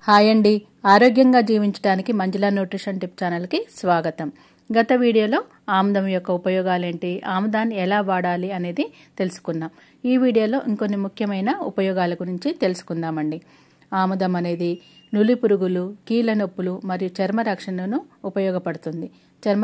Hi అండి, ఆరోగ్యంగా జీవించడానికి మంజులా న్యూట్రిషన్ టిప్ ఛానల్కి స్వాగతం. గత వీడియోలో ఆముదం యొక్క ఉపయోగాలేంటి, ఆముదాన్ని ఎలా వాడాలి అనేది తెలుసుకున్నాం. ఈ వీడియోలో ఇంకొన్ని ముఖ్యమైన ఉపయోగాల గురించి తెలుసుకుందామండి. ఆముదం అనేది నులి పురుగులు, కీళ్ళ నొప్పులు మరియు చర్మ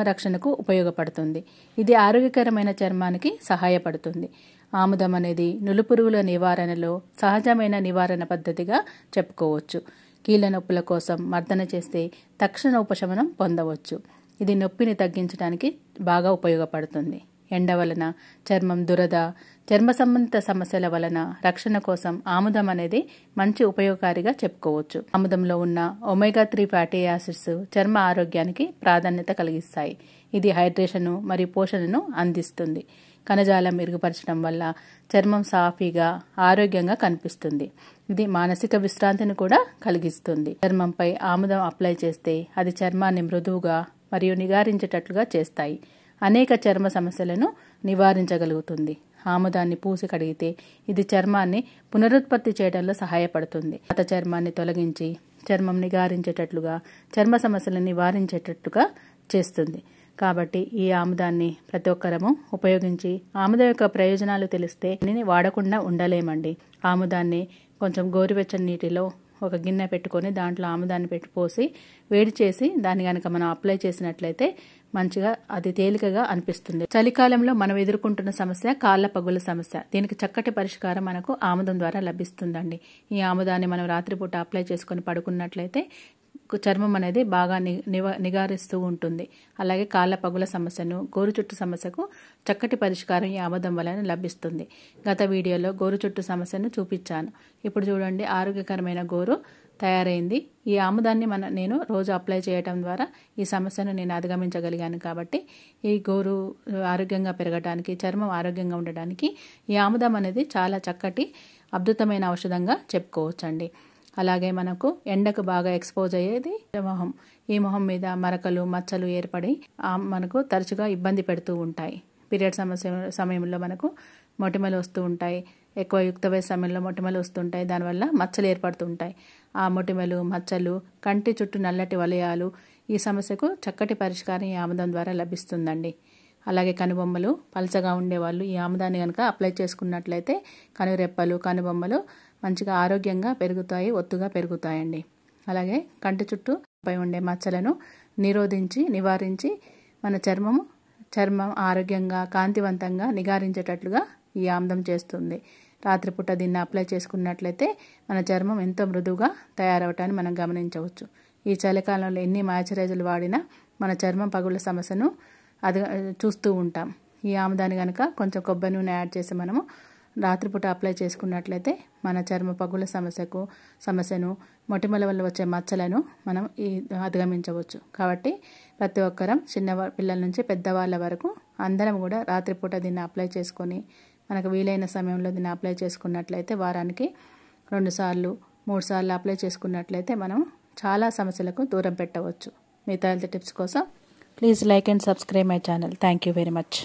రక్షణకు ఉపయోగపడుతుంది. ఇది ఆరోగ్యకరమైన చర్మానికి సహాయపడుతుంది. ఆముదం అనేది నులిపురుగుల నివారణలో సహజమైన నివారణ పద్ధతిగా చెప్పుకోవచ్చు. కీళ్ళ నొప్పుల కోసం మర్దన చేస్తే తక్షణ ఉపశమనం పొందవచ్చు. ఇది నొప్పిని తగ్గించడానికి బాగా ఉపయోగపడుతుంది. ఎండ వలన చర్మం దురద, చర్మ సంబంధిత సమస్యల వలన రక్షణ కోసం ఆముదం అనేది మంచి ఉపయోగకారిగా చెప్పుకోవచ్చు. ఆముదంలో ఉన్న ఒమేగా 3 ఫ్యాటీ యాసిడ్స్ చర్మ ఆరోగ్యానికి ప్రాధాన్యత కలిగిస్తాయి. ఇది హైడ్రేషను మరియు పోషణను అందిస్తుంది. కణజాలం మెరుగుపరచడం వల్ల చర్మం సాఫీగా, ఆరోగ్యంగా కనిపిస్తుంది. ఇది మానసిక విశ్రాంతిని కూడా కలిగిస్తుంది. చర్మంపై ఆముదం అప్లై చేస్తే అది చర్మాన్ని మృదువుగా మరియు నిగారించేటట్లుగా చేస్తాయి. అనేక చర్మ సమస్యలను నివారించగలుగుతుంది. ఆముదాన్ని పూసి కడిగితే ఇది చర్మాన్ని పునరుత్పత్తి చేయడంలో సహాయపడుతుంది. పాత చర్మాన్ని తొలగించి చర్మం నిగారించేటట్లుగా, చర్మ సమస్యలను నివారించేటట్లుగా చేస్తుంది. కాబట్టి ఈ ఆముదాన్ని ప్రతి ఒక్కరము ఉపయోగించి ఆముదం యొక్క ప్రయోజనాలు తెలిస్తే దీనిని వాడకుండా ఉండలేమండి. ఆముదాన్ని కొంచెం గోరువెచ్చని నీటిలో ఒక గిన్నె పెట్టుకొని దాంట్లో ఆముదాన్ని పోసి వేడి చేసి దాన్ని కనుక మనం అప్లై చేసినట్లయితే మంచిగా అది తేలికగా అనిపిస్తుంది. చలికాలంలో మనం ఎదుర్కొంటున్న సమస్య కాళ్ళ పగుల సమస్య. దీనికి చక్కటి పరిష్కారం మనకు ఆముదం ద్వారా లభిస్తుందండి. ఈ ఆముదాన్ని మనం రాత్రిపూట అప్లై చేసుకొని పడుకున్నట్లయితే చర్మం అనేది బాగా నిగారిస్తూ ఉంటుంది. అలాగే కాళ్ళ పగుల సమస్యను, గోరు చుట్టు సమస్యకు చక్కటి పరిష్కారం ఈ ఆముదం వలన లభిస్తుంది. గత వీడియోలో గోరు చుట్టు సమస్యను చూపించాను. ఇప్పుడు చూడండి, ఆరోగ్యకరమైన గోరు తయారైంది. ఈ ఆముదాన్ని నేను రోజు అప్లై చేయడం ద్వారా ఈ సమస్యను నేను అధిగమించగలిగాను. కాబట్టి ఈ గోరు ఆరోగ్యంగా పెరగడానికి, చర్మం ఆరోగ్యంగా ఉండడానికి ఈ ఆముదం అనేది చాలా చక్కటి అద్భుతమైన ఔషధంగా చెప్పుకోవచ్చండి. అలాగే మనకు ఎండకు బాగా ఎక్స్పోజ్ అయ్యేది మొహం. ఈ మొహం మీద మరకలు, మచ్చలు ఏర్పడి మనకు తరచుగా ఇబ్బంది పెడుతూ ఉంటాయి. పీరియడ్ సమయంలో మనకు మొటిమలు వస్తూ ఉంటాయి. ఎక్కువ యుక్త వయసు సమయంలో మొటిమలు వస్తుంటాయి. దానివల్ల మచ్చలు ఏర్పడుతూ ఉంటాయి. ఆ మొటిమలు, మచ్చలు, కంటి చుట్టూ నల్లటి వలయాలు, ఈ సమస్యకు చక్కటి పరిష్కారం ఈ ఆముదం ద్వారా లభిస్తుందండి. అలాగే కనుబొమ్మలు పలచగా ఉండేవాళ్ళు ఈ ఆముదాన్ని కనుక అప్లై చేసుకున్నట్లయితే కనురెప్పలు, కనుబొమ్మలు మంచిగా ఆరోగ్యంగా పెరుగుతాయి, ఒత్తుగా పెరుగుతాయండి. అలాగే కంటి చుట్టూ పై ఉండే మచ్చలను నివారించి మన చర్మం ఆరోగ్యంగా, కాంతివంతంగా, నిగారించేటట్లుగా ఈ ఆముదం చేస్తుంది. రాత్రిపూట దీన్ని అప్లై చేసుకున్నట్లయితే మన చర్మం ఎంతో మృదువుగా తయారవటాన్ని మనం గమనించవచ్చు. ఈ చలికాలంలో ఎన్ని మాయిశ్చరైజర్లు వాడినా మన చర్మం పగుళ్ళ సమస్యను చూస్తూ ఉంటాం. ఈ ఆముదాన్ని కనుక కొంచెం కొబ్బరి నూనె యాడ్ చేసి మనము రాత్రిపూట అప్లై చేసుకున్నట్లయితే మన చర్మ పగుల సమస్యను, మొటిమల వల్ల వచ్చే మచ్చలను మనం అధిగమించవచ్చు. కాబట్టి ప్రతి ఒక్కరం, చిన్న పిల్లల నుంచి పెద్దవాళ్ళ వరకు అందరం కూడా రాత్రిపూట దీన్ని అప్లై చేసుకొని మనకు వీలైన సమయంలో దీన్ని అప్లై చేసుకున్నట్లయితే వారానికి 2 సార్లు 3 సార్లు అప్లై చేసుకున్నట్లయితే మనం చాలా సమస్యలకు దూరం పెట్టవచ్చు. మిగతా హెల్త్ టిప్స్ కోసం please like and subscribe my channel. Thank you very much.